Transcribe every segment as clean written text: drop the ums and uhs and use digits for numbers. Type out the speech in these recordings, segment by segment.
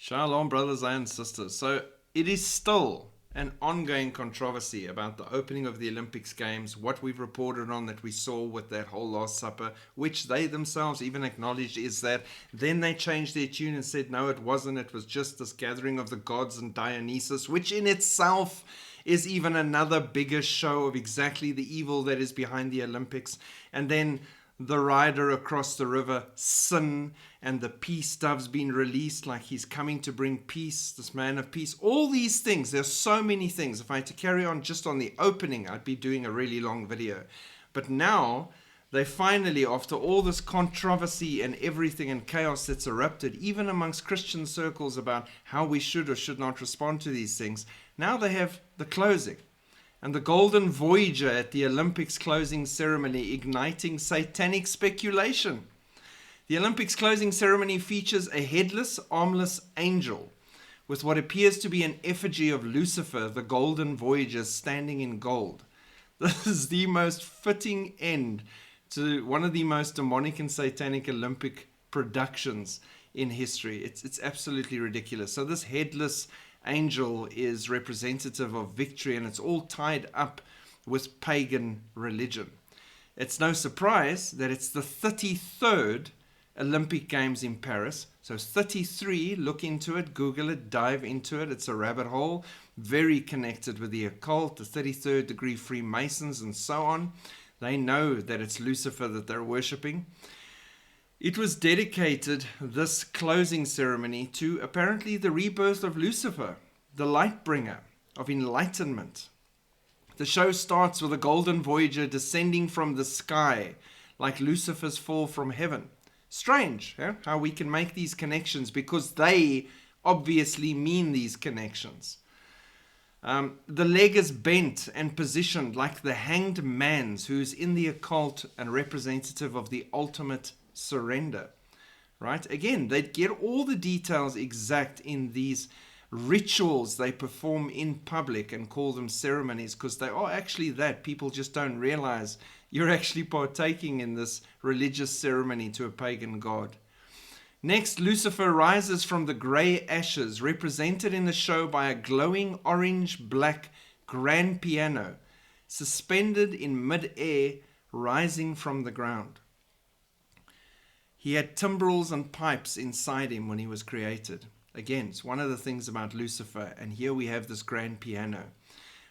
Shalom, brothers and sisters. So it is still an ongoing controversy about the opening of the Olympics Games, what we've reported on that we saw with that whole Last Supper, which they themselves even acknowledged is that. Then they changed their tune and said, no, it wasn't. It was just this gathering of the gods and Dionysus, which in itself is even another bigger show of exactly the evil that is behind the Olympics. And then the rider across the river, sin, and the peace dove's been released, like he's coming to bring peace, this man of peace. All these things, there's so many things. If I had to carry on just on the opening, I'd be doing a really long video. But now, they finally, after all this controversy and everything and chaos that's erupted, even amongst Christian circles about how we should or should not respond to these things, now they have the closing. And the golden voyager at the Olympics closing ceremony, igniting satanic speculation. The Olympics closing ceremony features a headless, armless angel with what appears to be an effigy of Lucifer, the golden voyager, standing in gold. This is the most fitting end to one of the most demonic and satanic Olympic productions in history. It's absolutely ridiculous. So this headless angel is representative of victory, and it's all tied up with pagan religion. It's no surprise that it's the 33rd Olympic Games in Paris. So 33, look into it, Google it, dive into it. It's a rabbit hole, very connected with the occult, the 33rd degree Freemasons and so on. They know that it's Lucifer that they're worshipping. It was dedicated, this closing ceremony, to apparently the rebirth of Lucifer, the light bringer of enlightenment. The show starts with a golden voyager descending from the sky, like Lucifer's fall from heaven. Strange, how we can make these connections, because they obviously mean these connections. The leg is bent and positioned like the hanged man's, who's in the occult and representative of the ultimate surrender, right? Again, they get all the details exact in these rituals they perform in public and call them ceremonies, because they are actually that. People just don't realize you're actually partaking in this religious ceremony to a pagan god. Next, Lucifer rises from the gray ashes, represented in the show by a glowing orange-black grand piano, suspended in mid-air, rising from the ground. He had timbrels and pipes inside him when he was created. Again, it's one of the things about Lucifer, and here we have this grand piano.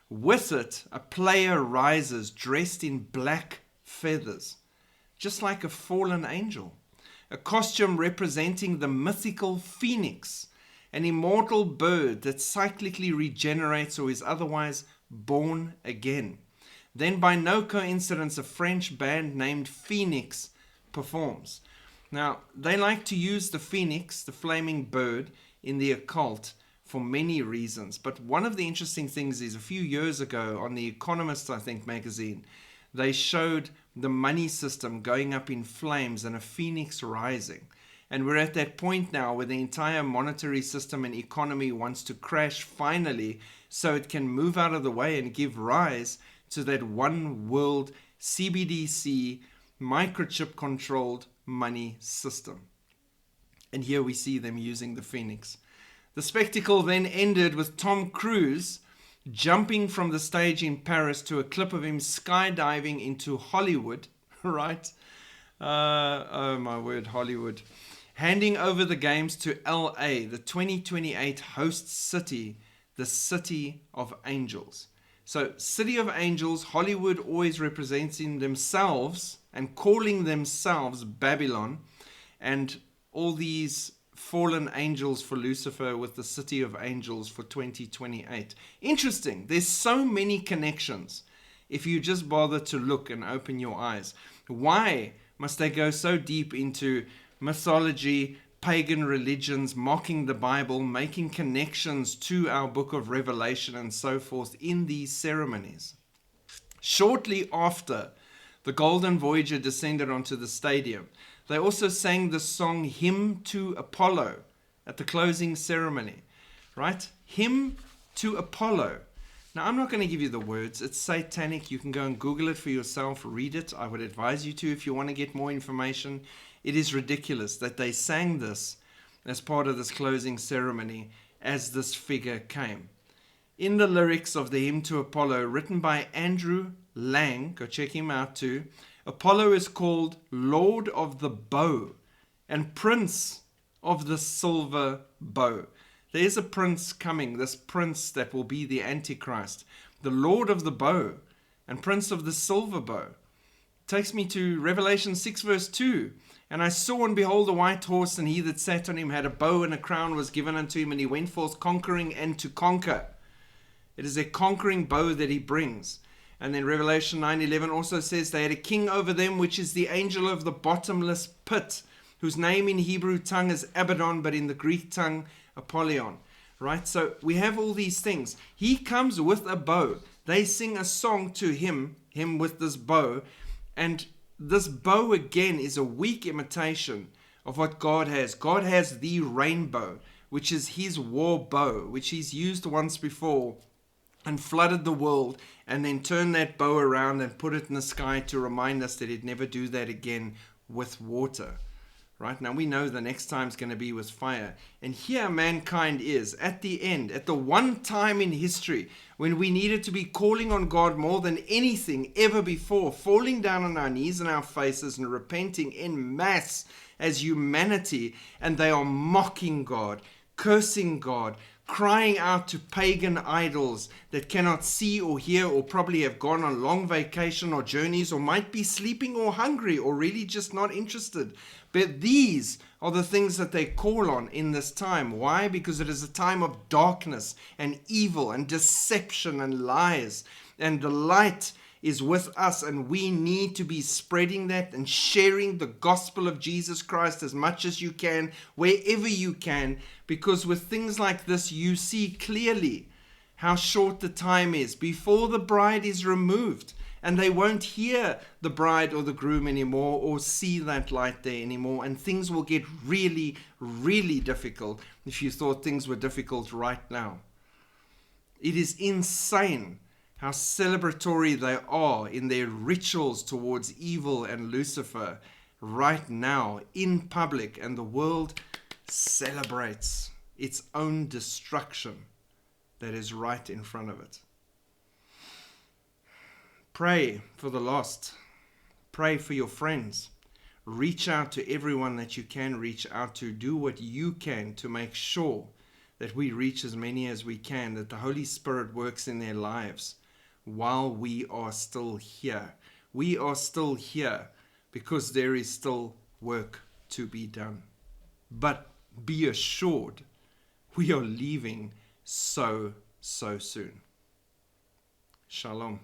With it, a player rises dressed in black feathers, just like a fallen angel. A costume representing the mythical phoenix, an immortal bird that cyclically regenerates or is otherwise born again. Then, by no coincidence, a French band named Phoenix performs. Now, they like to use the phoenix, the flaming bird, in the occult for many reasons. But one of the interesting things is a few years ago on The Economist, I think, magazine, they showed the money system going up in flames and a phoenix rising. And we're at that point now where the entire monetary system and economy wants to crash finally, so it can move out of the way and give rise to that one world CBDC microchip controlled money system. And here we see them using the phoenix. The spectacle then ended with Tom Cruise jumping from the stage in Paris to a clip of him skydiving into Hollywood, right? Oh my word, Hollywood. Handing over the games to LA, the 2028 host city, the City of Angels. So, City of Angels, Hollywood always representing themselves and calling themselves Babylon, and all these fallen angels for Lucifer with the City of Angels for 2028. Interesting. There's so many connections if you just bother to look and open your eyes. Why must they go so deep into mythology, pagan religions, mocking the Bible, making connections to our book of Revelation and so forth in these ceremonies? Shortly after the Golden Voyager descended onto the stadium, they also sang the song Hymn to Apollo at the closing ceremony, right? Hymn to Apollo. Now, I'm not going to give you the words. It's satanic. You can go and Google it for yourself, read it. I would advise you to if you want to get more information. It is ridiculous that they sang this as part of this closing ceremony as this figure came. In the lyrics of the hymn to Apollo, written by Andrew Lang, go check him out too, Apollo is called Lord of the Bow and Prince of the Silver Bow. There's a prince coming, this prince that will be the Antichrist, the Lord of the Bow and Prince of the Silver Bow. Takes me to Revelation 6 verse 2. And I saw and behold a white horse, and he that sat on him had a bow, and a crown was given unto him, and he went forth conquering and to conquer. It is a conquering bow that he brings. And then Revelation 9:11 also says they had a king over them, which is the angel of the bottomless pit, whose name in Hebrew tongue is Abaddon, but in the Greek tongue Apollyon. Right? So we have all these things. He comes with a bow. They sing a song to him with this bow. And this bow again is a weak imitation of what God has. God has the rainbow, which is his war bow, which he's used once before and flooded the world, and then turned that bow around and put it in the sky to remind us that he'd never do that again with water. Right? Now we know the next time is going to be with fire. And here mankind is at the end, at the one time in history when we needed to be calling on God more than anything ever before, falling down on our knees and our faces and repenting en masse as humanity. And they are mocking God, cursing God, crying out to pagan idols that cannot see or hear, or probably have gone on long vacation or journeys, or might be sleeping or hungry or really just not interested. But these are the things that they call on in this time. Why? Because it is a time of darkness and evil and deception and lies. And the light is with us, and we need to be spreading that and sharing the gospel of Jesus Christ as much as you can, wherever you can, because with things like this, you see clearly how short the time is before the bride is removed, and they won't hear the bride or the groom anymore or see that light there anymore, and things will get really, really difficult if you thought things were difficult right now. It is insane how celebratory they are in their rituals towards evil and Lucifer right now in public, and the world celebrates its own destruction that is right in front of it. Pray for the lost. Pray for your friends. Reach out to everyone that you can reach out to. Do what you can to make sure that we reach as many as we can, that the Holy Spirit works in their lives while we are still here. We are still here because there is still work to be done. But be assured, we are leaving so soon. Shalom.